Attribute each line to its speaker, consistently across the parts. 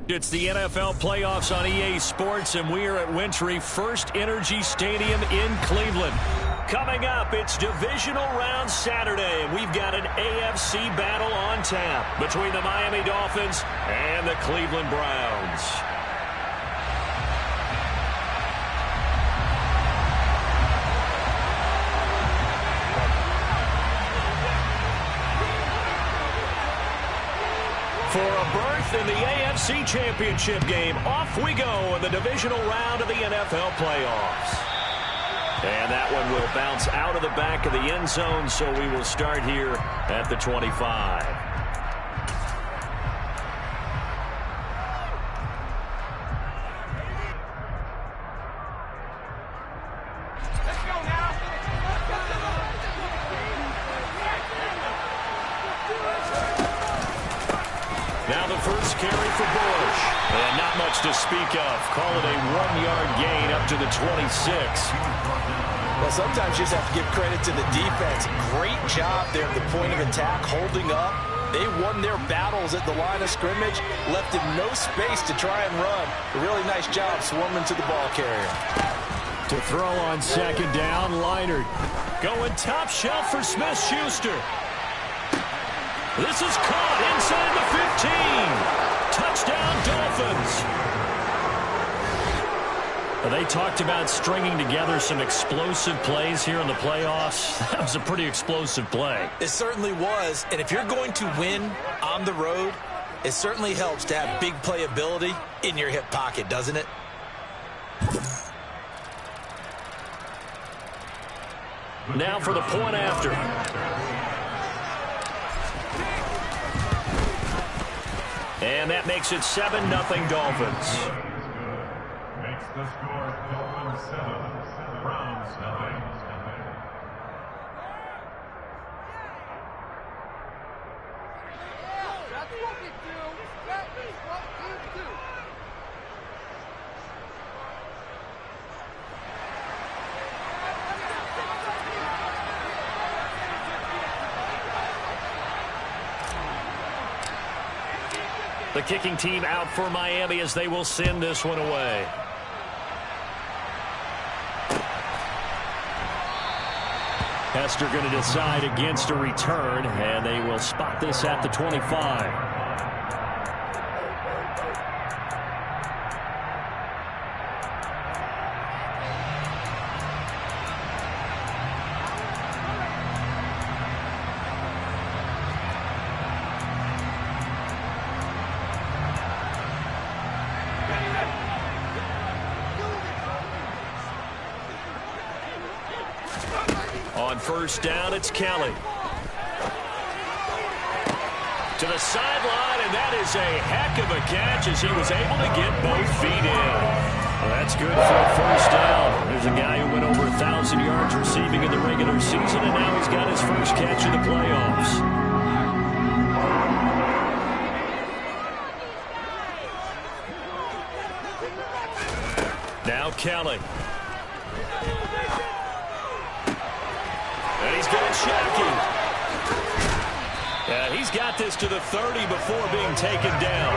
Speaker 1: It's the NFL playoffs on EA Sports, and we are at Wintry First Energy Stadium in Cleveland. Coming up, it's divisional round Saturday, and we've got an AFC battle on tap between the Miami Dolphins and the Cleveland Browns. For a berth in the AFC Championship game, off we go in the divisional round of the NFL playoffs. And that one will bounce out of the back of the end zone, so we will start here at the 25. Now the first carry for Bush. And not much to speak of. Call it a 1-yard gain up to the 26.
Speaker 2: Well, sometimes you just have to give credit to the defense. Great job there at the point of attack, holding up. They won their battles at the line of scrimmage, left him no space to try and run. A really nice job swarming to the ball carrier.
Speaker 1: To throw on second down, Leinart. Going top shelf for Smith-Schuster. This is caught inside the 15. Touchdown, Dolphins. They talked about stringing together some explosive plays here in the playoffs. That was a pretty explosive play.
Speaker 2: It certainly was. And if you're going to win on the road, it certainly helps to have big playability in your hip pocket, doesn't it?
Speaker 1: Now for the point after. And that makes it 7-0 Dolphins.
Speaker 3: Makes the score Dolphins 7, Browns 9.
Speaker 4: That's what we do. That is what we do.
Speaker 1: The kicking team out for Miami as they will send this one away. Hester going to decide against a return, and they will spot this at the 25. On first down, it's Kelly. To the sideline, and that is a heck of a catch as he was able to get both feet in. Well, that's good for a first down. There's a guy who went over 1,000 yards receiving in the regular season, and now he's got his first catch in the playoffs. Now Kelly. And he's got Shackey. And he's got this to the 30 before being taken down.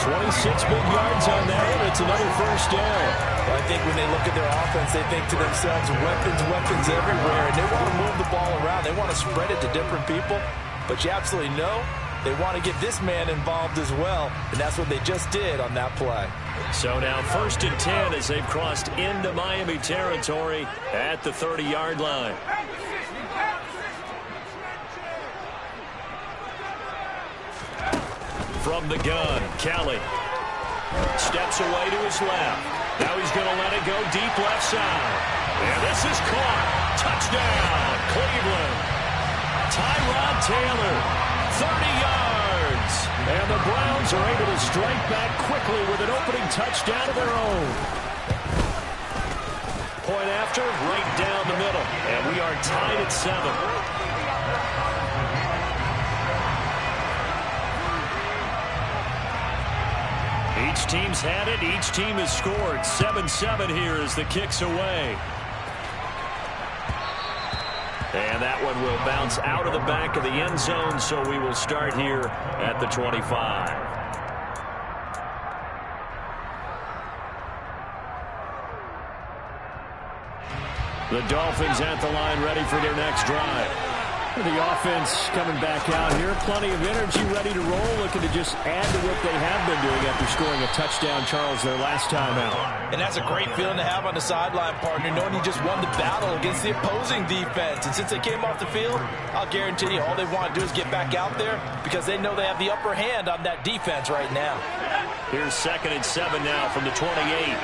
Speaker 1: 26 big yards on that, and it's another first down.
Speaker 2: Well, I think when they look at their offense, they think to themselves, weapons everywhere, and they want to move the ball around. They want to spread it to different people, but you absolutely know they want to get this man involved as well, and that's what they just did on that play.
Speaker 1: So now 1st and 10 as they've crossed into Miami territory at the 30-yard line. From the gun, Kelly steps away to his left. Now he's going to let it go deep left side. And this is caught. Touchdown, Cleveland. Tyrod Taylor, 30 yards. And the Browns are able to strike back quickly with an opening touchdown of their own. Point after, right down the middle. And we are tied at 7. Each team's had it. Each team has scored. 7-7 here as the kick's away. And that one will bounce out of the back of the end zone, so we will start here at the 25. The Dolphins at the line, ready for their next drive. The offense coming back out here. Plenty of energy, ready to roll, looking to just add to what they have been doing after scoring a touchdown, Charles, their last time out.
Speaker 2: And that's a great feeling to have on the sideline, partner, knowing you just won the battle against the opposing defense. And since they came off the field, I'll guarantee you all they want to do is get back out there because they know they have the upper hand on that defense right now.
Speaker 1: Here's 2nd and 7 now from the 28.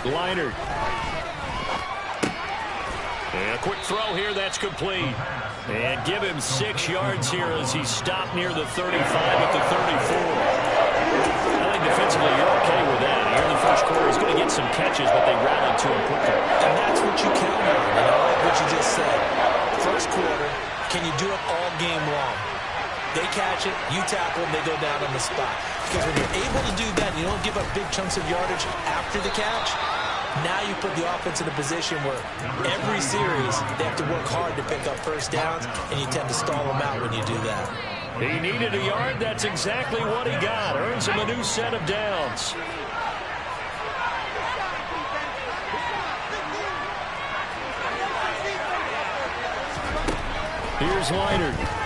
Speaker 1: Leinart. And a quick throw here, that's complete. And give him 6 yards here as he stopped near the 35 at the 34. I think defensively you're okay with that. Here in the first quarter, he's going to get some catches, but they rallied to him quickly.
Speaker 2: And that's what you count on, and I like what you just said. First quarter, can you do it all game long? They catch it, you tackle them, they go down on the spot. Because when you're able to do that, you don't give up big chunks of yardage after the catch. Now you put the offense in a position where every series they have to work hard to pick up first downs, and you tend to stall them out when you do that.
Speaker 1: He needed a yard. That's exactly what he got. Earns him a new set of downs. Here's Leinart.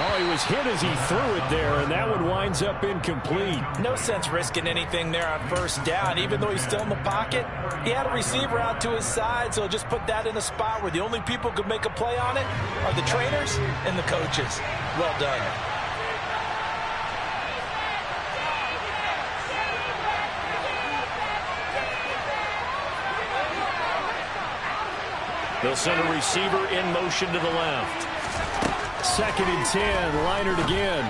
Speaker 1: Oh, he was hit as he threw it there, and that one winds up incomplete.
Speaker 2: No sense risking anything there on first down. Even though he's still in the pocket, he had a receiver out to his side, so just put that in a spot where the only people who could make a play on it are the trainers and the coaches. Well done.
Speaker 1: They'll send a receiver in motion to the left. 2nd and 10, Leinart again.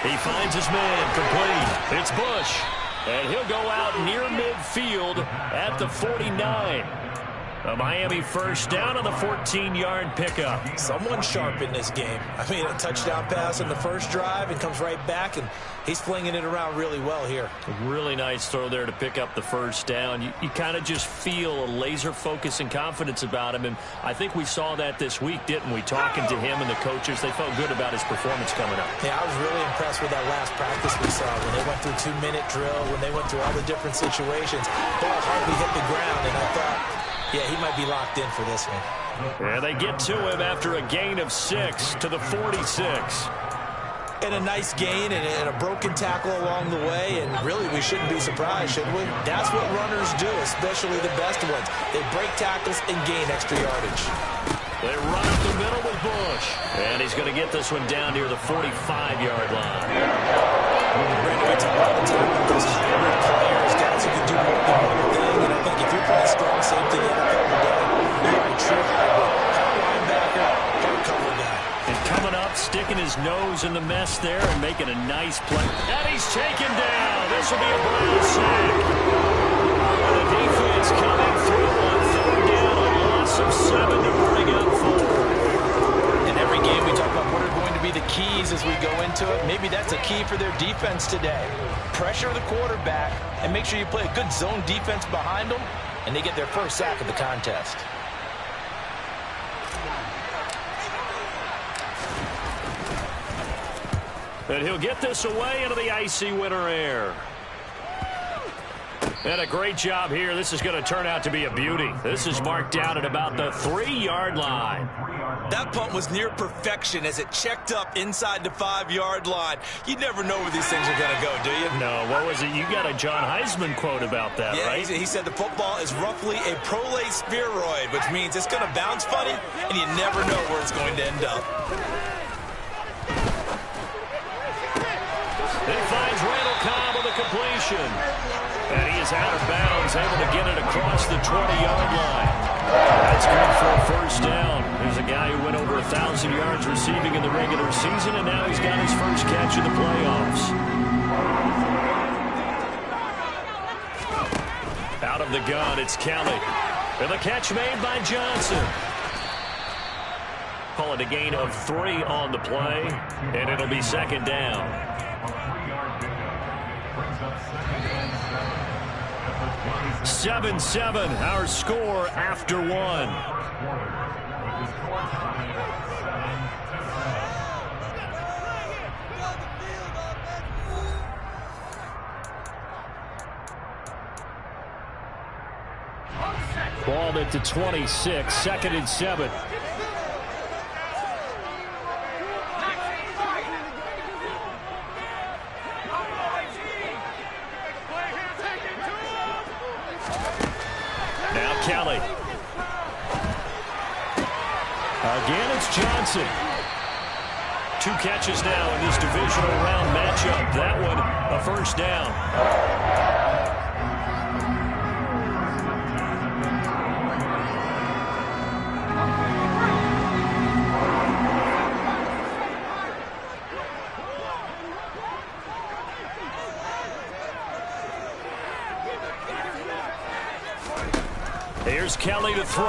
Speaker 1: He finds his man, complete. It's Bush, and he'll go out near midfield at the 49. A Miami first down on the 14-yard pickup.
Speaker 2: Someone sharp in this game. I mean, a touchdown pass on the first drive and comes right back, and he's flinging it around really well here.
Speaker 1: A really nice throw there to pick up the first down. You kind of just feel a laser focus and confidence about him, and I think we saw that this week, didn't we? Talking to him and the coaches, they felt good about his performance coming up.
Speaker 2: Yeah, I was really impressed with that last practice we saw when they went through 2-minute drill, when they went through all the different situations. Ball hardly hit the ground, and I thought, yeah, he might be locked in for this one.
Speaker 1: And they get to him after a gain of 6 to the 46.
Speaker 2: And a nice gain and a broken tackle along the way, and really we shouldn't be surprised, should we? That's what runners do, especially the best ones. They break tackles and gain extra yardage.
Speaker 1: They run up the middle with Bush. And he's going to get this one down near the 45-yard line.
Speaker 2: Brandon, we talk all the time about those hybrid players, guys who can do more than one thing, and I think if you're playing strong safety in the NFL today, you're a true hybrid. Linebacker, cover guy.
Speaker 1: And coming up, sticking his nose in the mess there and making a nice play. And he's taken down. This will be a Brown sack. And the defense coming through on 3rd down, a loss of 7 to bring up 4.
Speaker 2: In every game, we talk about what are going to be the keys as we go into it. Maybe that's a key for their defense today. Pressure the quarterback and make sure you play a good zone defense behind them, and they get their first sack of the contest.
Speaker 1: And he'll get this away into the icy winter air. And a great job here. This is going to turn out to be a beauty. This is marked down at about the 3-yard line.
Speaker 2: That punt was near perfection as it checked up inside the 5-yard line. You never know where these things are going to go, do you?
Speaker 1: No, what was it? You got a John Heisman quote about that,
Speaker 2: yeah,
Speaker 1: right?
Speaker 2: He said the football is roughly a prolate spheroid, which means it's going to bounce funny, and you never know where it's going to end up.
Speaker 1: He finds Randall Cobb with a completion. And he is out of bounds, able to get it across the 20-yard line. That's good for a first down. There's a guy who went over 1,000 yards receiving in the regular season, and now he's got his first catch in the playoffs. Out of the gun, it's Kelly. And the catch made by Johnson. Call it a gain of 3 on the play, and it'll be 2nd down. 7-7, our score after 1. called it to 26, 2nd and 7. Now Kelly. Again, it's Johnson. 2 catches now in this divisional round matchup. That one, a first down. Here's Kelly to throw.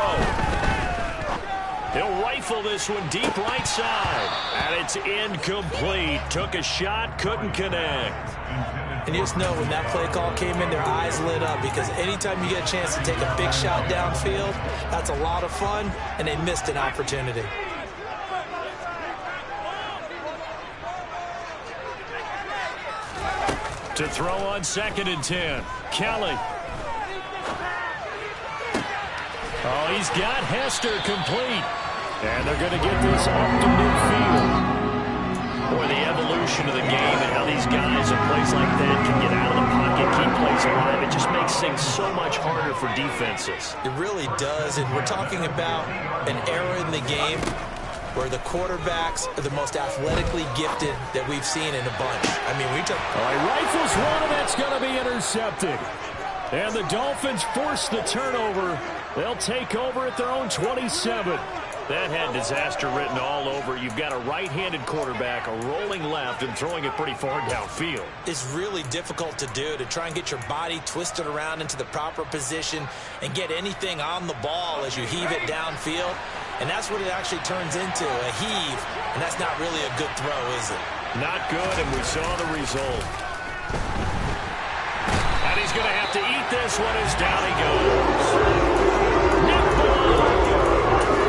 Speaker 1: He'll rifle this one deep right side. And it's incomplete. Took a shot, couldn't connect.
Speaker 2: And you just know when that play call came in, their eyes lit up, because anytime you get a chance to take a big shot downfield, that's a lot of fun, and they missed an opportunity.
Speaker 1: To throw on 2nd and 10. Kelly. Oh, he's got Hester complete. And they're going to get this up to midfield. Boy, the evolution of the game and how these guys in plays like that can get out of the pocket, keep plays alive, it just makes things so much harder for defenses.
Speaker 2: It really does, and we're talking about an era in the game where the quarterbacks are the most athletically gifted that we've seen in a bunch. I mean, we took...
Speaker 1: All right, rifles one, and that's going to be intercepted. And the Dolphins force the turnover. They'll take over at their own 27. That had disaster written all over. You've got a right-handed quarterback, a rolling left, and throwing it pretty far downfield.
Speaker 2: It's really difficult to do, to try and get your body twisted around into the proper position and get anything on the ball as you heave it downfield. And that's what it actually turns into, a heave. And that's not really a good throw, is it?
Speaker 1: Not good, and we saw the result. And he's going to have to eat this one as down he goes.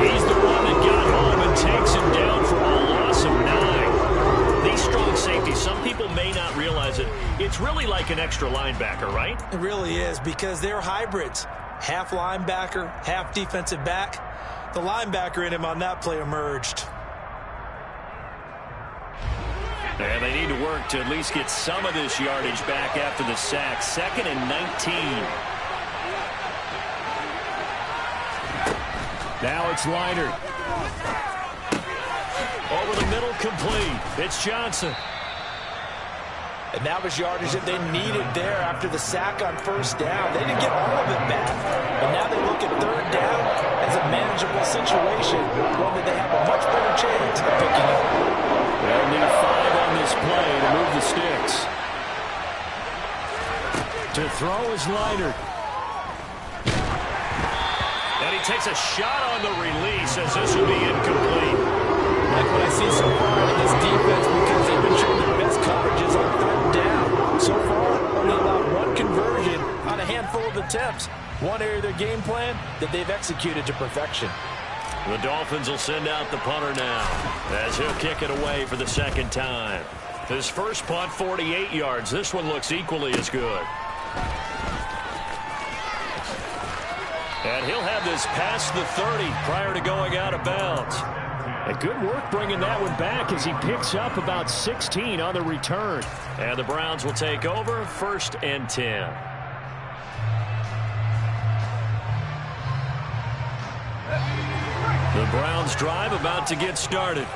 Speaker 1: He's the one that got home and takes him down for a loss of 9. These strong safeties, some people may not realize it. It's really like an extra linebacker, right?
Speaker 2: It really is, because they're hybrids. Half linebacker, half defensive back. The linebacker in him on that play emerged.
Speaker 1: And they need to work to at least get some of this yardage back after the sack. 2nd and 19. Now it's Leiter. Over the middle, complete. It's Johnson.
Speaker 2: And that was yardage that they needed there after the sack on first down. They didn't get all of it back. But now they look at third down as a manageable situation, one that they have a much better chance of picking up.
Speaker 1: They'll need 5 on this play to move the sticks. To throw is Leiter. And he takes a shot on the release as this will be incomplete.
Speaker 2: Like what I see so far in this defense, because they've been showing their best coverages on third down. So far, only allowed 1 conversion on a handful of attempts. One area of their game plan that they've executed to perfection.
Speaker 1: The Dolphins will send out the punter now as he'll kick it away for the 2nd time. His first punt, 48 yards. This one looks equally as good. And he'll have this past the 30 prior to going out of bounds. And good work bringing that one back as he picks up about 16 on the return. And the Browns will take over, 1st and 10. The Browns drive about to get started.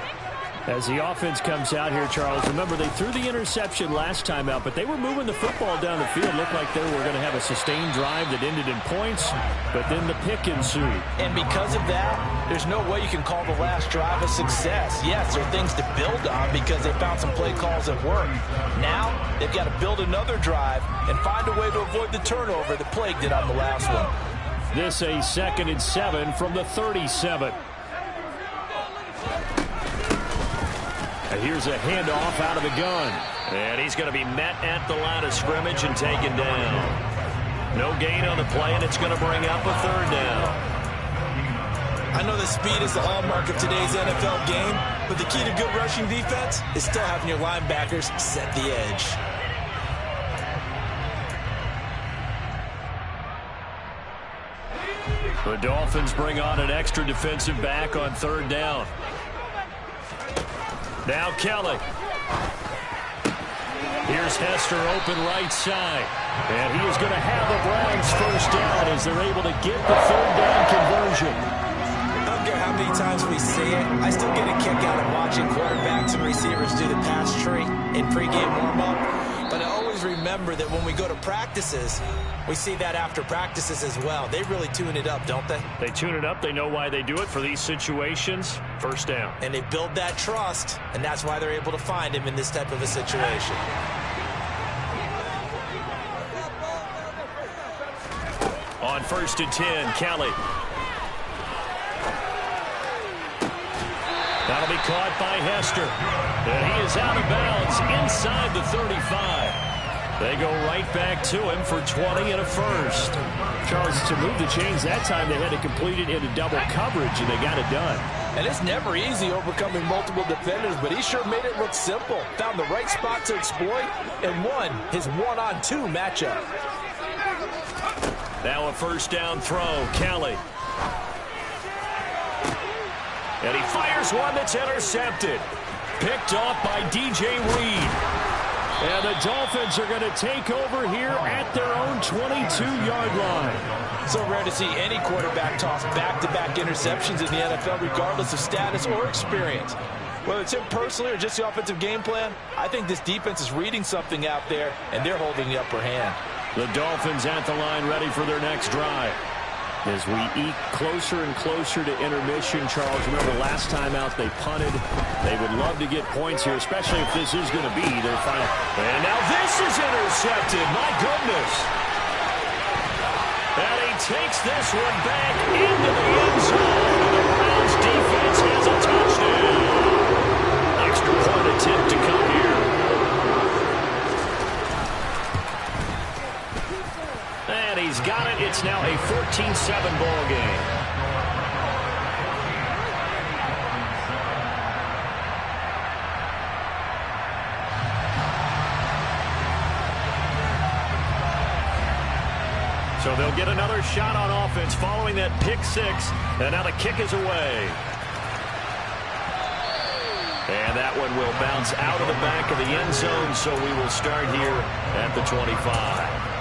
Speaker 1: As the offense comes out here, Charles, remember they threw the interception last time out, but they were moving the football down the field. Looked like they were going to have a sustained drive that ended in points, but then the pick ensued.
Speaker 2: And because of that, there's no way you can call the last drive a success. Yes, there are things to build on because they found some play calls that work. Now, they've got to build another drive and find a way to avoid the turnover that plagued it on the last one.
Speaker 1: This a 2nd and 7 from the 37. And here's a handoff out of the gun. And he's going to be met at the line of scrimmage and taken down. No gain on the play, and it's going to bring up a 3rd down.
Speaker 2: I know that speed is the hallmark of today's NFL game, but the key to good rushing defense is still having your linebackers set the edge.
Speaker 1: The Dolphins bring on an extra defensive back on third down. Now Kelly. Here's Hester open right side. And he is going to have the Browns first down as they're able to get the third down conversion.
Speaker 2: I don't care how many times we see it. I still get a kick out of watching quarterbacks and receivers do the pass tree in pregame warm-up. But I always remember that when we go to practices, we see that after practices as well. They really tune it up, don't they?
Speaker 1: They tune it up. They know why they do it for these situations. First down.
Speaker 2: And they build that trust, and that's why they're able to find him in this type of a situation.
Speaker 1: On 1st and 10, Kelly. That'll be caught by Hester. And he is out of bounds inside the 35. They go right back to him for 20 and a first.
Speaker 5: Charles, to move the chains that time, they had to complete it into double coverage, and they got it done.
Speaker 2: And it's never easy overcoming multiple defenders, but he sure made it look simple. Found the right spot to exploit and won his one-on-two matchup.
Speaker 1: Now a first down throw, Kelly. And he fires one that's intercepted. Picked off by D.J. Reed.
Speaker 5: And the Dolphins are going to take over here at their own 22-yard line.
Speaker 2: So rare to see any quarterback toss back-to-back interceptions in the NFL, regardless of status or experience. Whether it's him personally or just the offensive game plan, I think this defense is reading something out there, and they're holding the upper hand.
Speaker 1: The Dolphins at the line ready for their next drive.
Speaker 5: As we eke closer and closer to intermission, Charles, remember last time out they punted. They would love to get points here, especially if this is going to be their final.
Speaker 1: And now this is intercepted. My goodness. And he takes this one back into the end zone. The Browns defense has a touchdown. Extra point attempt to come here. And he's got it. It's now a 14-7 ball game. So they'll get another shot on offense following that pick six. And now the kick is away. And that one will bounce out of the back of the end zone. So we will start here at the 25.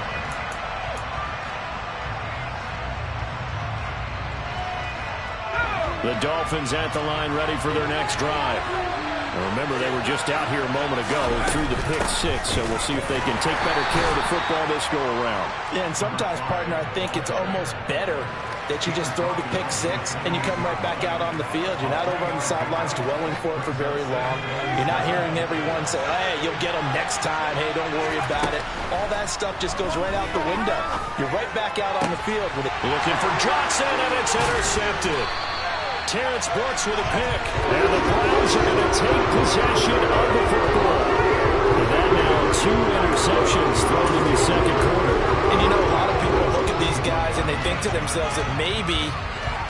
Speaker 1: The Dolphins at the line ready for their next drive. Now remember, they were just out here a moment ago through the pick six, so we'll see if they can take better care of the football this go around.
Speaker 2: Yeah, and sometimes, partner, I think it's almost better that you just throw the pick six and you come right back out on the field. You're not over on the sidelines dwelling for it for very long. You're not hearing everyone say, hey, you'll get them next time. Hey, don't worry about it. All that stuff just goes right out the window. You're right back out on the field with it.
Speaker 1: Looking for Johnson, and it's intercepted. Terrence Brooks with a pick.
Speaker 5: And the Browns are going to take possession of the football.
Speaker 1: And that now 2 interceptions thrown in the second quarter.
Speaker 2: And you know, a lot of people look at these guys and they think to themselves that maybe,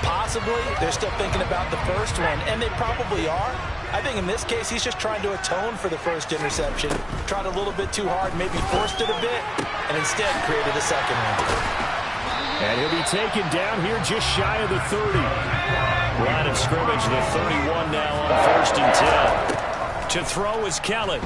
Speaker 2: possibly, they're still thinking about the first one, and they probably are. I think in this case, he's just trying to atone for the first interception. Tried a little bit too hard, maybe forced it a bit, and instead created a second one.
Speaker 5: And he'll be taken down here just shy of the 30.
Speaker 1: Line of scrimmage, the 31 now on 1st and 10. To throw is Kelly.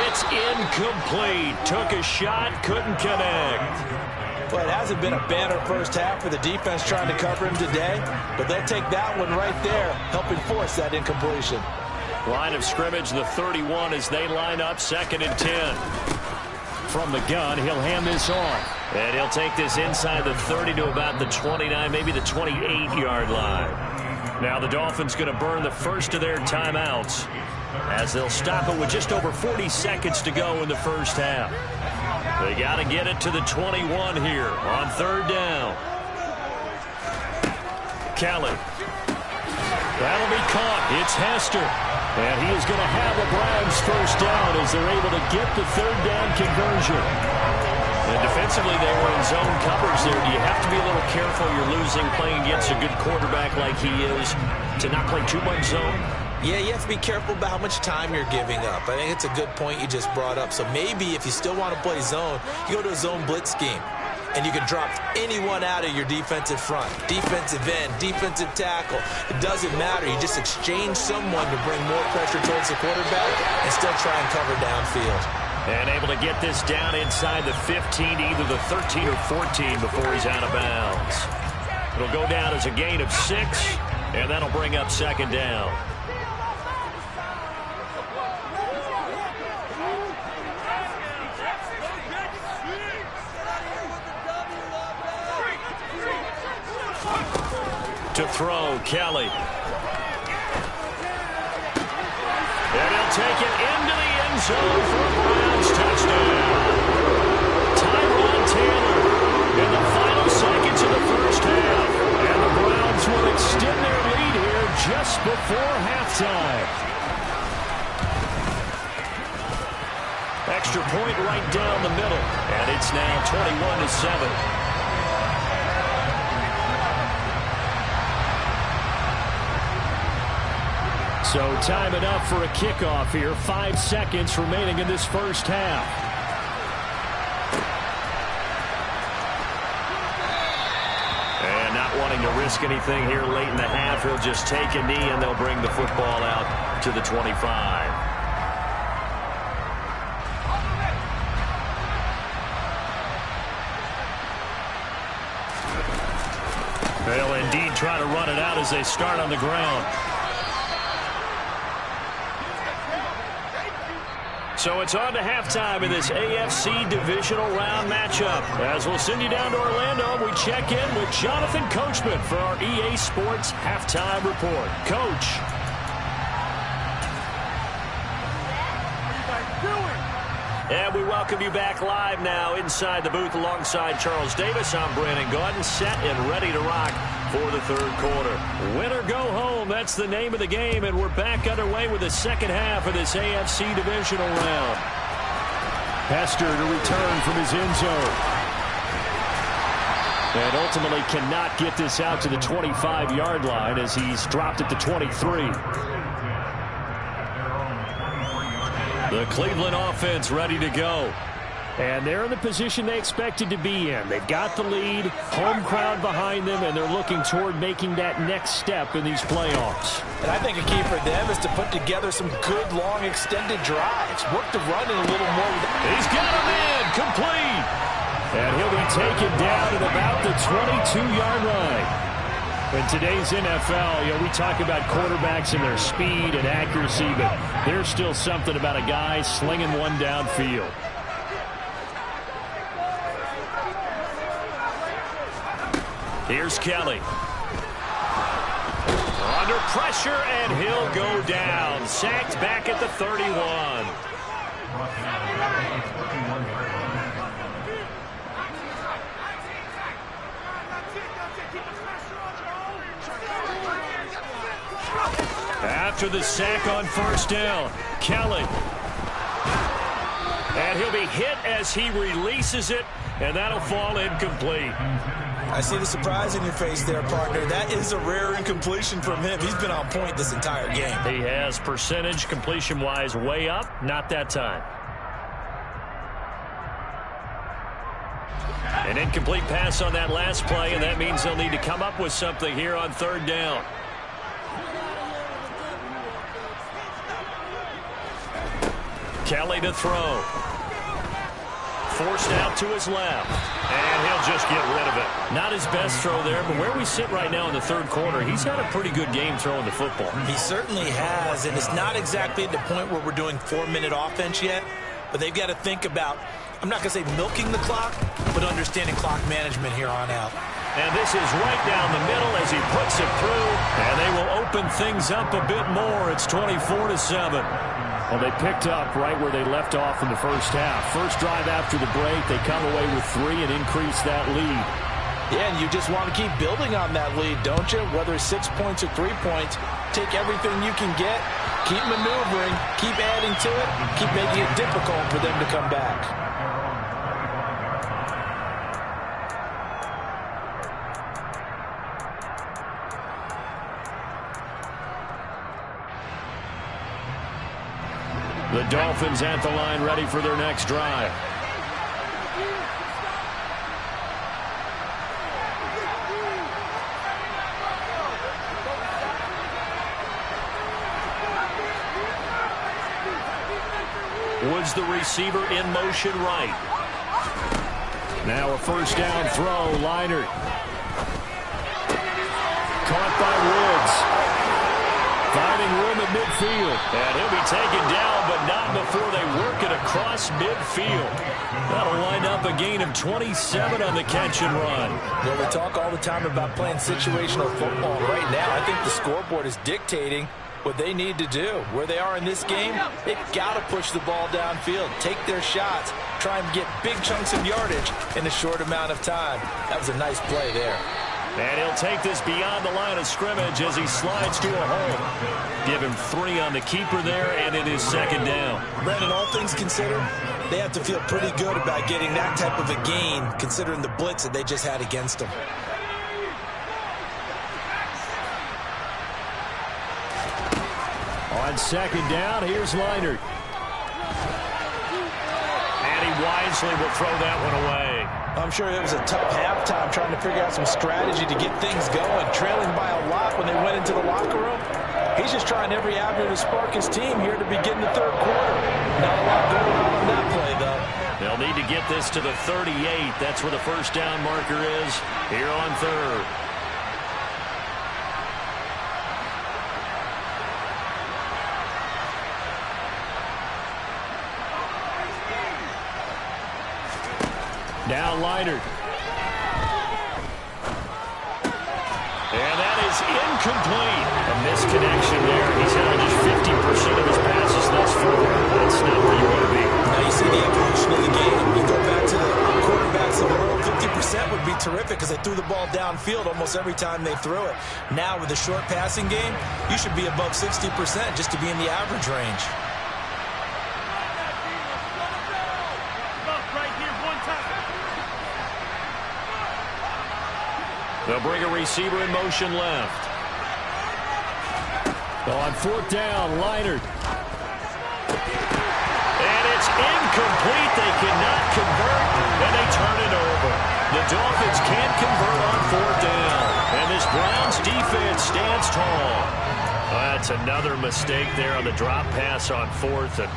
Speaker 1: It's incomplete. Took a shot, couldn't connect.
Speaker 2: Well, it hasn't been a banner first half for the defense trying to cover him today, but they'll take that one right there, helping force that incompletion.
Speaker 1: Line of scrimmage, the 31 as they line up 2nd and 10. From the gun, he'll hand this off. And he'll take this inside the 30 to about the 29, maybe the 28-yard line. Now the Dolphins going to burn the first of their timeouts as they'll stop it with just over 40 seconds to go in the first half. They got to get it to the 21 here on 3rd down. Kelly. That'll be caught. It's Hester. And he is going to have the Browns first down as they're able to get the 3rd down conversion. And defensively, they were in zone coverage there. Do you have to be a little careful? You're losing playing against a good quarterback like he is to not play too much zone?
Speaker 2: Yeah, you have to be careful about how much time you're giving up. I think it's a good point you just brought up. So maybe if you still want to play zone, you go to a zone blitz scheme. and you can drop anyone out of your defensive front. Defensive end, defensive tackle. It doesn't matter. You just exchange someone to bring more pressure towards the quarterback and still try and cover downfield.
Speaker 5: And able to get this down inside the 15 to either the 13 or 14 before he's out of bounds. It'll go down as a gain of 6, and that'll bring up second down. To throw, Kelly. And he'll take it into the end zone for a Browns touchdown. Tyrod Taylor in the final seconds of the first half. And the Browns will extend their lead here just before halftime. Extra point right down the middle. And it's now 21-7. So time it up for a kickoff here. 5 seconds remaining in this first half. And not wanting to risk anything here late in the half, he'll just take a knee and they'll bring the football out to the 25. They'll indeed try to run it out as they start on the ground. So it's on to halftime in this AFC divisional round matchup. As we'll send you down to Orlando, we check in with Jonathan Coachman for our EA Sports Halftime Report. Coach. And we welcome you back live now inside the booth alongside Charles Davis. I'm Brandon Gaudin, set and ready to rock for the third quarter. Win or go home, that's the name of the game, and we're back underway with the second half of this AFC divisional round. Hester to return from his end zone. And ultimately cannot get this out to the 25-yard line as he's dropped it to 23. The Cleveland offense ready to go. And they're in the position they expected to be in. They've got the lead, home crowd behind them, and they're looking toward making that next step in these playoffs.
Speaker 2: And I think a key for them is to put together some good, long, extended drives. Work the run in a little more.
Speaker 5: He's got him in, complete. And he'll be taken down at about the 22-yard line. In today's NFL, we talk about quarterbacks and their speed and accuracy, but there's still something about a guy slinging one downfield. Here's Kelly. Under pressure, and he'll go down. Sacked back at the 31. After the sack on first down, Kelly. And he'll be hit as he releases it, and that'll fall incomplete.
Speaker 2: I see the surprise in your face there, partner. That is a rare incompletion from him. He's been on point this entire game.
Speaker 5: He has, percentage completion-wise way up. Not that time. An incomplete pass on that last play, and that means they'll need to come up with something here on third down. Kelly to throw. Forced out to his left. And he'll just get rid of it. Not his best throw there, but where we sit right now in the third quarter, he's had a pretty good game throwing the football.
Speaker 2: He certainly has, and it's not exactly at the point where we're doing 4-minute offense yet, but they've got to think about, I'm not going to say milking the clock, but understanding clock management here on out.
Speaker 5: And this is right down the middle as he puts it through, and they will open things up a bit more. It's 24-7. Well, they picked up right where they left off in the first half. First drive after the break, they come away with 3 and increase that lead.
Speaker 2: Yeah, and you just want to keep building on that lead, don't you? Whether it's 6 points or 3 points, take everything you can get, keep maneuvering, keep adding to it, keep making it difficult for them to come back.
Speaker 5: The Dolphins at the line ready for their next drive. was the receiver in motion right. Now a first down throw, Leinart. Caught by Woods. Finding room at midfield. And he'll be taken down, but not before they work it across midfield. That'll wind up a gain of 27 on the catch and run.
Speaker 2: Well, we talk all the time about playing situational football. Right now, I think the scoreboard is dictating what they need to do. Where they are in this game, they've got to push the ball downfield, take their shots, try and get big chunks of yardage in a short amount of time. That was a nice play there.
Speaker 5: And he'll take this beyond the line of scrimmage as he slides to a hole. Give him 3 on the keeper there, and it is second down.
Speaker 2: Brandon, all things considered, they have to feel pretty good about getting that type of a gain, considering the blitz that they just had against them.
Speaker 5: On second down, here's Leinart. And he wisely will throw that one away.
Speaker 2: I'm sure it was a tough halftime trying to figure out some strategy to get things going. Trailing by a lot when they went into the locker room. He's just trying every avenue to spark his team here to begin the third quarter. Not a lot going on that play, though.
Speaker 5: They'll need to get this to the 38. That's where the first down marker is here on third. Now Leinart. And that is incomplete. A misconnection there. He's had just 50% of his passes thus far. That's not where you want to be.
Speaker 2: Now you see the evolution of the game. You go back to the quarterbacks of the world, 50% would be terrific because they threw the ball downfield almost every time they threw it. Now with a short passing game, you should be above 60% just to be in the average range.
Speaker 5: They'll bring a receiver in motion left. On fourth down, Leinart. And it's incomplete. They cannot convert, and they turn it over. The Dolphins can't convert on fourth down. And this Browns defense stands tall. That's another mistake there on the drop pass on fourth. And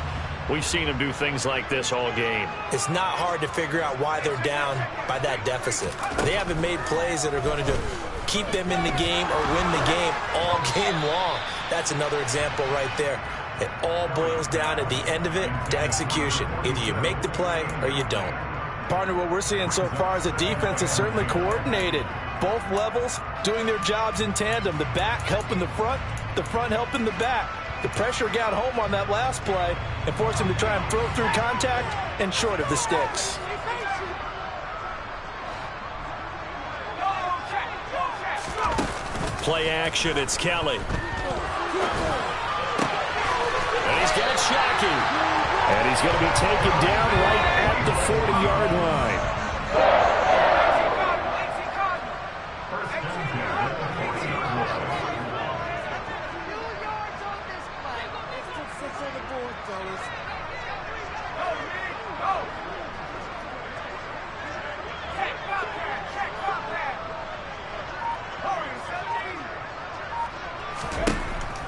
Speaker 5: we've seen them do things like this all game.
Speaker 2: It's not hard to figure out why they're down by that deficit. They haven't made plays that are going to keep them in the game or win the game all game long. That's another example right there. It all boils down at the end of it to execution. Either you make the play or you don't. Partner, what we're seeing so far is a defense that's certainly coordinated. Both levels doing their jobs in tandem. The back helping the front helping the back. The pressure got home on that last play and forced him to try and throw through contact and short of the sticks.
Speaker 5: Play action, it's Kelly. And he's got Shockey. And he's going to be taken down right at the 40-yard line.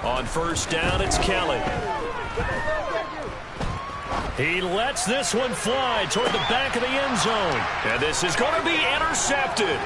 Speaker 5: On first down, it's Kelly. He lets this one fly toward the back of the end zone. And this is going to be intercepted.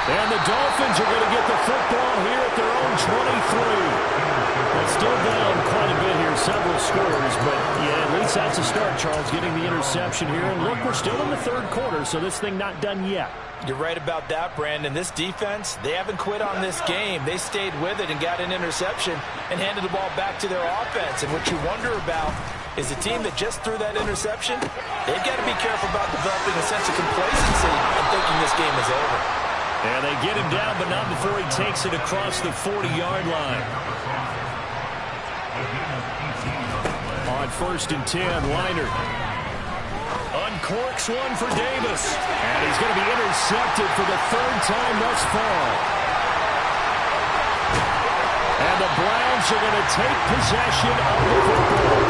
Speaker 5: And the Dolphins are going to get the football here at their own 23. It's still down quite a bit here, several scores, but yeah, at least that's a start, Charles, getting the interception here. And look, we're still in the third quarter, so this thing not done yet.
Speaker 2: You're right about that, Brandon. This defense, they haven't quit on this game. They stayed with it and got an interception and handed the ball back to their offense. And what you wonder about is the team that just threw that interception, they've got to be careful about developing a sense of complacency and thinking this game is over.
Speaker 5: And they get him down, but not before he takes it across the 40-yard line. On first and 10, Leinart uncorks one for Davis. And he's going to be intercepted for the third time thus far. And the Browns are going to take possession of the football.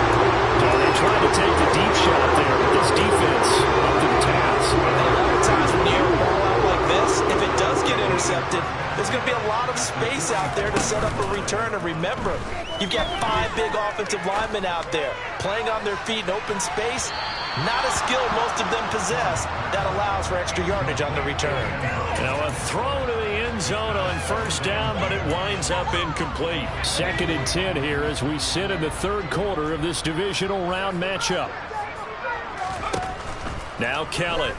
Speaker 5: Oh, they tried to take the deep shot there, but this defense up to the task.
Speaker 2: A lot of times when you air the ball out like this. If it does get intercepted, there's going to be a lot of space out there to set up a return. And remember, you've got 5 big offensive linemen out there playing on their feet in open space. Not a skill most of them possess that allows for extra yardage on the return.
Speaker 5: Now a throw to the end zone on first down, but it winds up incomplete. 2nd and 10 here as we sit in the 3rd quarter of this divisional round matchup. Now Kelly.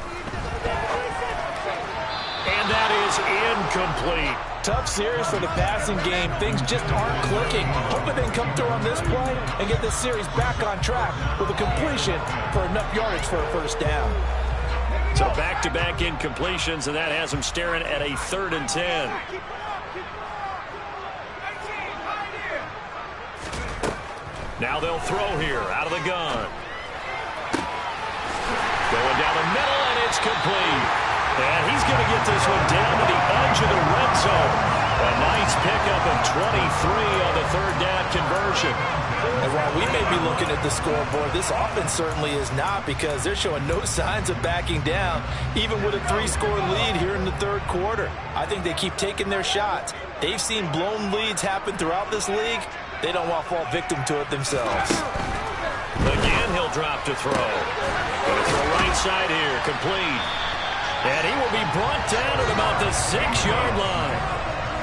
Speaker 5: And that is incomplete.
Speaker 2: Tough series for the passing game. Things just aren't clicking. Hoping they can come through on this play and get this series back on track with a completion for enough yardage for a first down.
Speaker 5: So back-to-back incompletions, and that has them staring at a 3rd and 10. Now they'll throw here out of the gun. Going down the middle, and it's complete. And he's going to get this one down to the edge of the red zone. A nice pickup of 23 on the 3rd down conversion.
Speaker 2: And while we may be looking at the scoreboard, this offense certainly is not, because they're showing no signs of backing down, even with a 3-score lead here in the 3rd quarter. I think they keep taking their shots. They've seen blown leads happen throughout this league. They don't want to fall victim to it themselves.
Speaker 5: Again, he'll drop to throw. Going to throw right side here, complete. And he will be brought down at about the 6-yard line.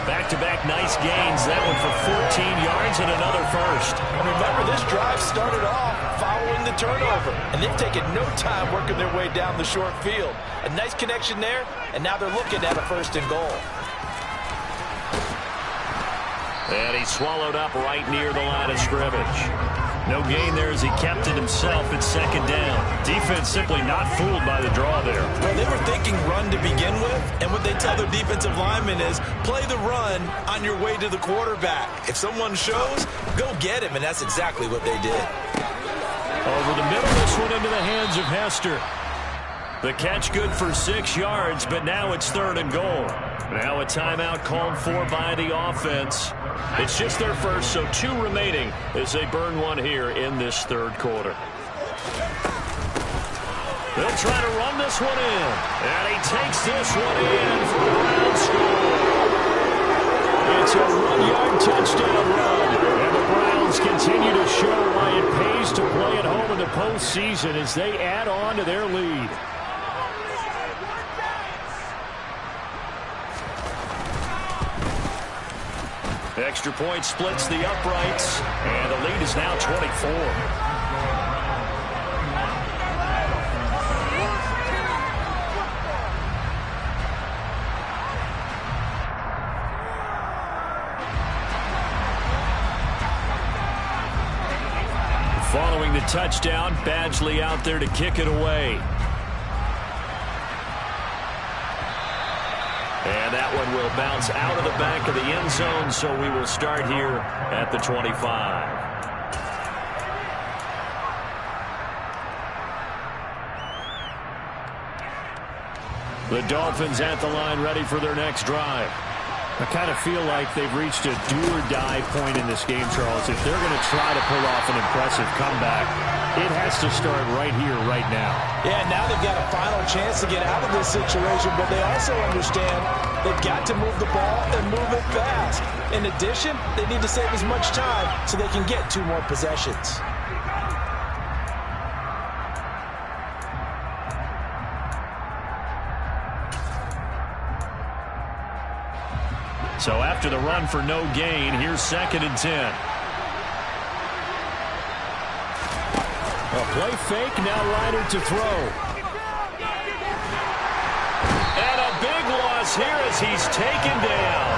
Speaker 5: Back-to-back nice gains. That one for 14 yards and another first.
Speaker 2: And remember, this drive started off following the turnover, and they've taken no time working their way down the short field. A nice connection there, and now they're looking at a 1st and goal.
Speaker 5: And he swallowed up right near the line of scrimmage. No gain there as he kept it himself at 2nd down. Defense simply not fooled by the draw there.
Speaker 2: Well, they were thinking run to begin with, and what they tell their defensive linemen is play the run on your way to the quarterback. If someone shows, go get him, and that's exactly what they did.
Speaker 5: Over the middle, this one into the hands of Hester. The catch good for 6 yards, but now it's 3rd and goal. Now a timeout called for by the offense. It's just their first, so 2 remaining as they burn one here in this 3rd quarter. They'll try to run this one in, and he takes this one in for a Brown score. It's a 1-yard touchdown run, and the Browns continue to show why it pays to play at home in the postseason as they add on to their lead. Extra point splits the uprights, and the lead is now 24. Following the touchdown, Badgley out there to kick it away. And that one will bounce out of the back of the end zone, so we will start here at the 25. The Dolphins at the line ready for their next drive. I kind of feel like they've reached a do-or-die point in this game, Charles. If they're going to try to pull off an impressive comeback, it has to start right here, right now.
Speaker 2: Yeah, now they've got a final chance to get out of this situation, but they also understand they've got to move the ball and move it fast. In addition, they need to save as much time so they can get 2 more possessions.
Speaker 5: So after the run for no gain, here's 2nd and 10. A play fake, now Ryder to throw. And a big loss here as he's taken down.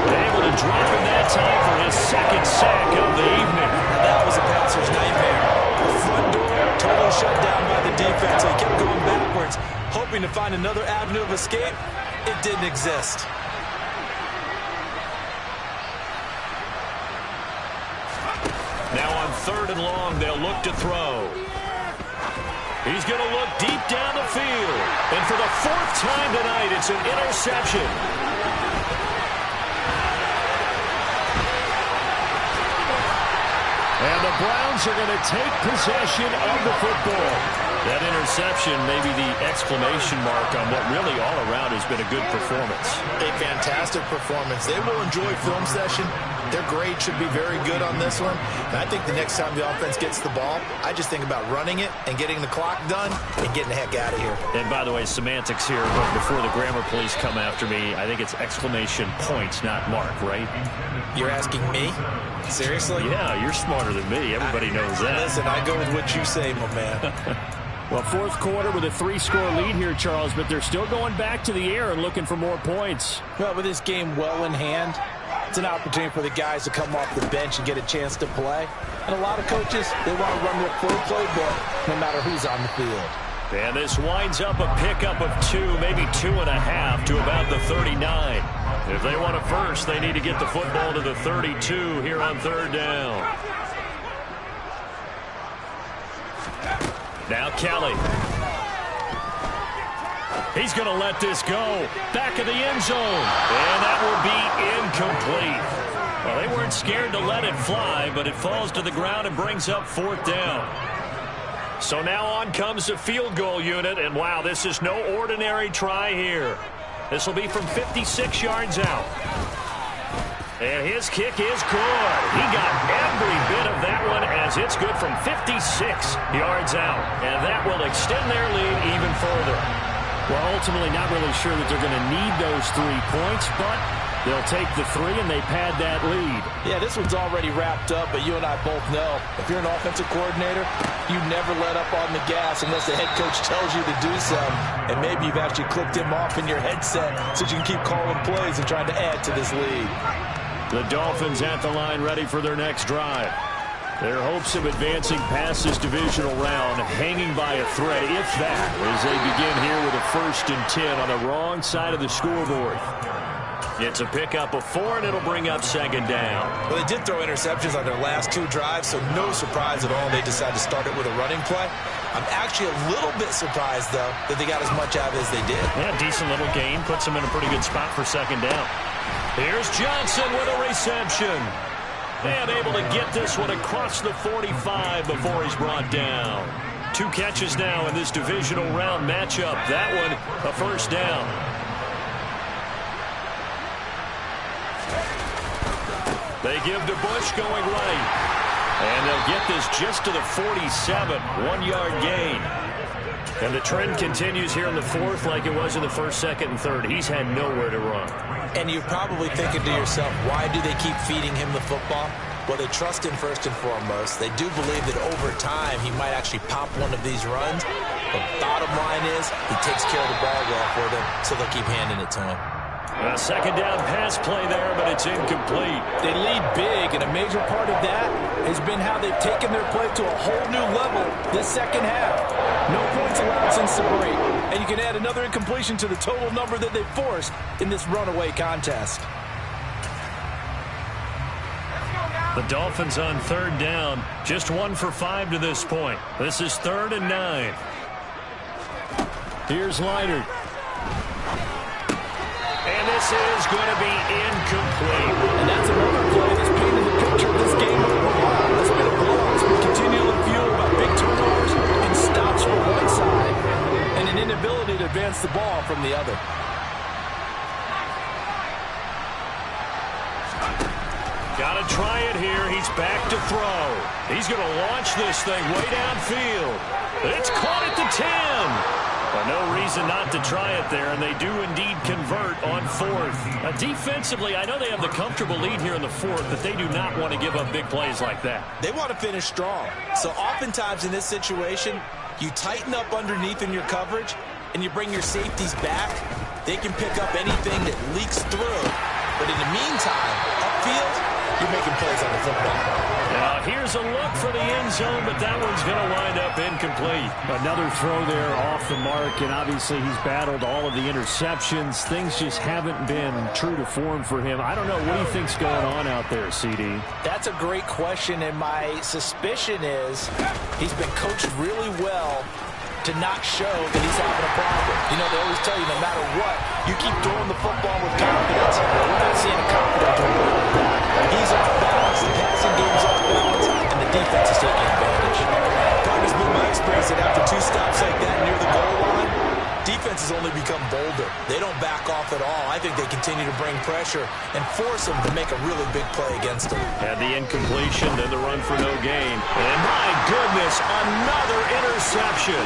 Speaker 5: Able to drop him that time for his 2nd sack of the evening.
Speaker 2: That was a passer's nightmare. The front door totally shut down by the defense. He kept going backwards, hoping to find another avenue of escape. It didn't exist.
Speaker 5: Now on 3rd and long, they'll look to throw. He's going to look deep down the field. And for the 4th time tonight, it's an interception. And the Browns are going to take possession of the football. That interception may be the exclamation mark on what really all around has been a good performance.
Speaker 2: A fantastic performance. They will enjoy film session. Their grade should be very good on this one. And I think the next time the offense gets the ball, I just think about running it and getting the clock done and getting the heck out of here.
Speaker 5: And by the way, semantics here, but before the grammar police come after me, I think it's exclamation points, not mark, right?
Speaker 2: You're asking me? Seriously?
Speaker 5: Yeah, you're smarter than me. Everybody knows that.
Speaker 2: Listen, I go with what you say, my man.
Speaker 5: Well, fourth quarter with a 3-score lead here, Charles, but they're still going back to the air and looking for more points.
Speaker 6: Well, with this game well in hand, it's an opportunity for the guys to come off the bench and get a chance to play. And a lot of coaches, they want to run their full playbook no matter who's on the field.
Speaker 5: And this winds up a pickup of 2, maybe 2.5 to about the 39. If they want a first, they need to get the football to the 32 here on third down. Now Kelly. He's going to let this go. Back of the end zone. And that will be incomplete. Well, they weren't scared to let it fly, but it falls to the ground and brings up fourth down. So now on comes the field goal unit, and wow, this is no ordinary try here. This will be from 56 yards out. And his kick is good. He got every bit of that one as it's good from 56 yards out. And that will extend their lead even further. Well, ultimately not really sure that they're going to need those 3 points, but they'll take the 3 and they pad that lead.
Speaker 6: Yeah, this one's already wrapped up, but you and I both know if you're an offensive coordinator, you never let up on the gas unless the head coach tells you to do so. And maybe you've actually clicked him off in your headset so you can keep calling plays and trying to add to this lead.
Speaker 5: The Dolphins at the line ready for their next drive. Their hopes of advancing past this divisional round hanging by a thread, if that, as they begin here with a 1st and 10 on the wrong side of the scoreboard. It's a pickup of 4, and it'll bring up 2nd down.
Speaker 2: Well, they did throw interceptions on their last 2 drives, so no surprise at all they decided to start it with a running play. I'm actually a little bit surprised, though, that they got as much out of it as they did.
Speaker 5: Yeah, decent little gain. Puts them in a pretty good spot for 2nd down. Here's Johnson with a reception. And able to get this one across the 45 before he's brought down. 2 catches now in this divisional round matchup. That one, a 1st down. They give to Bush going right. And they'll get this just to the 47, 1-yard gain. And the trend continues here in the 4th like it was in the 1st, 2nd, and 3rd. He's had nowhere to run.
Speaker 2: And you're probably thinking to yourself, why do they keep feeding him the football? Well, they trust him first and foremost. They do believe that over time he might actually pop one of these runs. But bottom line is he takes care of the ball well for them, so they'll keep handing it to him.
Speaker 5: A 2nd down pass play there, but it's incomplete.
Speaker 6: They lead big, and a major part of that has been how they've taken their play to a whole new level this 2nd half. No points allowed since the break, and you can add another incompletion to the total number that they've forced in this runaway contest.
Speaker 5: The Dolphins on 3rd down, just 1 for 5 to this point. This is 3rd and 9. Here's Leonard. And this is going to be incomplete.
Speaker 6: And that's another play that's painted the picture of this game overall. It's been a blowout. It's been continually fueled by big turnovers and stops from one side and an inability to advance the ball from the other.
Speaker 5: Got to try it here. He's back to throw. He's going to launch this thing way downfield. It's caught at the 10. Well, no reason not to try it there, and they do indeed convert on 4th. Defensively, I know they have the comfortable lead here in the 4th, but they do not want to give up big plays like that.
Speaker 2: They want to finish strong. So oftentimes in this situation, you tighten up underneath in your coverage, and you bring your safeties back. They can pick up anything that leaks through. But in the meantime, upfield, you're making plays on the football.
Speaker 5: Now, here's a look for the end zone, but that one's going to wind up incomplete. Another throw there off the mark, and obviously he's battled all of the interceptions. Things just haven't been true to form for him. I don't know. What do you think's going on out there, CD?
Speaker 6: That's a great question, and my suspicion is he's been coached really well to not show that he's having a problem. You know, they always tell you no matter what, you keep throwing the football with confidence. Well, we're not seeing a confident throw like that. He's off balance, the passing game's off balance, and the taking advantage.
Speaker 2: It's been my experience that after 2 stops like that near the goal line, defenses only become bolder. They don't back off at all. I think they continue to bring pressure and force them to make a really big play against them.
Speaker 5: Had the incompletion, then the run for no gain. And my goodness, another interception.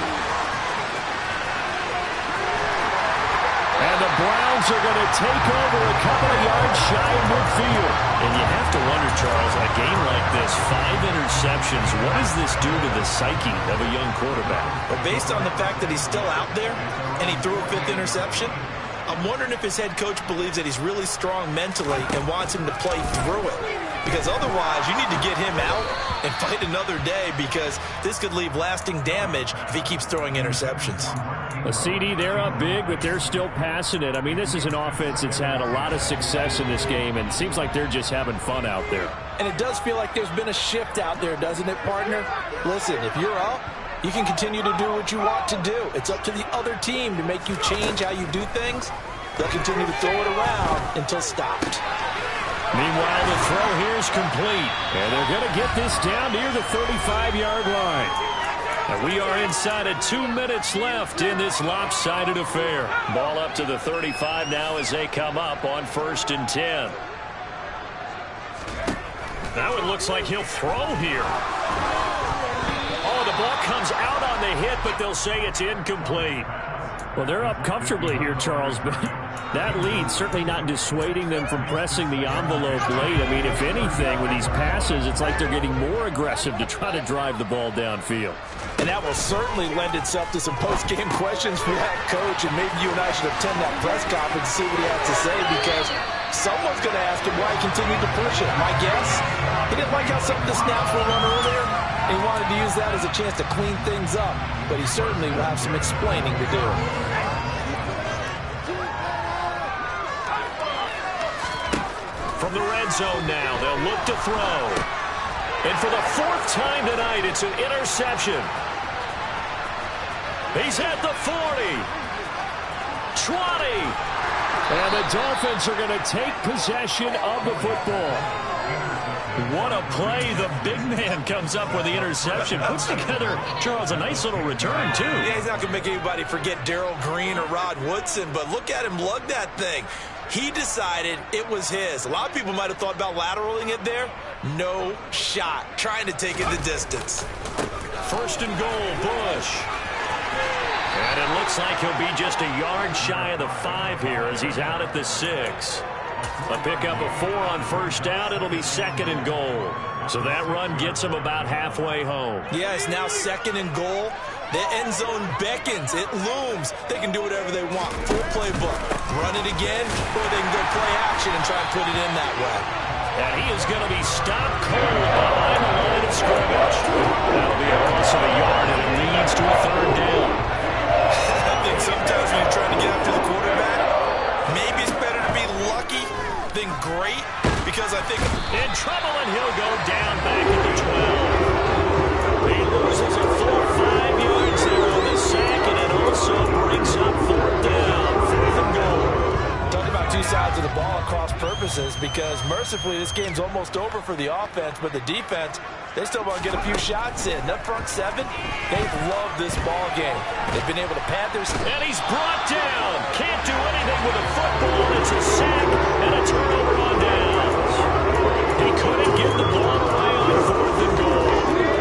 Speaker 5: And the Browns are going to take over a couple of yards shy of midfield. And you have to wonder, Charles, in a game like this, 5 interceptions, what does this do to the psyche of a young quarterback?
Speaker 2: But based on the fact that he's still out there and he threw a 5th interception, I'm wondering if his head coach believes that he's really strong mentally and wants him to play through it. Because otherwise, you need to get him out and fight another day, because this could leave lasting damage if he keeps throwing interceptions.
Speaker 5: A CD, they're up big, but they're still passing it. I mean, this is an offense that's had a lot of success in this game, and it seems like they're just having fun out there.
Speaker 6: And it does feel like there's been a shift out there, doesn't it, partner? Listen, if you're up, you can continue to do what you want to do. It's up to the other team to make you change how you do things. They'll continue to throw it around until stopped.
Speaker 5: Meanwhile, the throw here is complete, and they're going to get this down near the 35-yard line. And we are inside of 2 minutes left in this lopsided affair. Ball up to the 35 now as they come up on 1st and 10. Now it looks like he'll throw here. Oh, the ball comes out on the hit, but they'll say it's incomplete. Well, they're up comfortably here, Charles, but that lead certainly not dissuading them from pressing the envelope late. I mean, if anything, with these passes, it's like they're getting more aggressive to try to drive the ball downfield.
Speaker 6: And that will certainly lend itself to some post-game questions for that coach, and maybe you and I should attend that press conference and see what he has to say, because someone's going to ask him why he continued to push it. My guess, he didn't like how some of the snaps were run earlier. He wanted to use that as a chance to clean things up, but he certainly will have some explaining to do.
Speaker 5: From the red zone now, they'll look to throw. And for the 4th time tonight, it's an interception. He's at the 40. 20. And the Dolphins are going to take possession of the football. What a play. The big man comes up with the interception. Puts together, Charles, a nice little return, too.
Speaker 2: Yeah, he's not going to make anybody forget Darrell Green or Rod Woodson, but look at him lug that thing. He decided it was his. A lot of people might have thought about lateraling it there. No shot. Trying to take it the distance.
Speaker 5: 1st and goal, Bush. And it looks like he'll be just a yard shy of the 5 here as he's out at the 6. A pickup of 4 on 1st down. It'll be 2nd and goal. So that run gets him about halfway home.
Speaker 2: Yeah, it's now 2nd and goal. The end zone beckons. It looms. They can do whatever they want. Full playbook. Run it again, or they can go play action and try and put it in that way.
Speaker 5: And he is going to be stopped cold behind the line of scrimmage. That'll be a loss of a yard, and it leads to a 3rd down.
Speaker 2: I think sometimes when you're trying to get after the quarterback, maybe it's better to be lucky than great, because I think
Speaker 5: in trouble, and he'll go down back at the 12. He loses a full 5 yards there on the sack, and it also brings up 4th down, 4th and goal.
Speaker 6: Talk about 2 sides of the ball at cross purposes, because mercifully this game's almost over for the offense, but the defense, they still want to get a few shots in. That front 7, they've loved this ball game. They've been able to pad their...
Speaker 5: And he's brought down. Can't do anything with a football. It's a sack and a turnover on downs. He couldn't get the ball away on 4th and goal.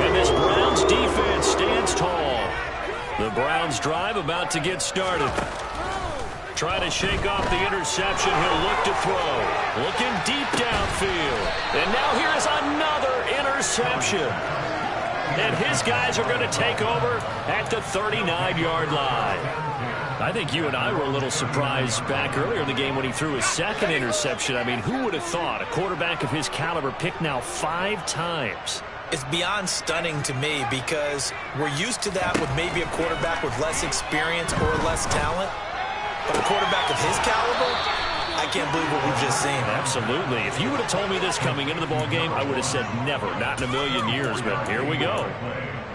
Speaker 5: And this Browns defense stands tall. The Browns drive about to get started. Trying to shake off the interception. He'll look to throw. Looking deep downfield. And now here's another interception. And his guys are going to take over at the 39-yard line. I think you and I were a little surprised back earlier in the game when he threw his 2nd interception. I mean, who would have thought a quarterback of his caliber picked now 5 times?
Speaker 2: it's beyond stunning to me, because we're used to that with maybe a quarterback with less experience or less talent. But a quarterback of his caliber, I can't believe what we've just seen.
Speaker 5: Absolutely. If you would have told me this coming into the ball game, I would have said never, not in a million years. But here we go.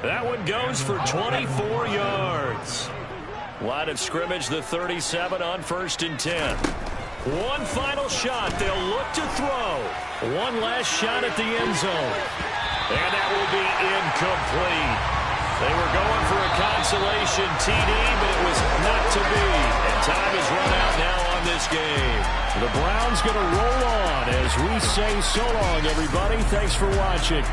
Speaker 5: That one goes for 24 yards. Line of scrimmage, the 37 on 1st and 10. One final shot. They'll look to throw. One last shot at the end zone. And that will be incomplete. They were going for a consolation TD, but it was not to be. And time is run out now on this game.
Speaker 1: The Browns going to roll on as we say so long, everybody. Thanks for watching.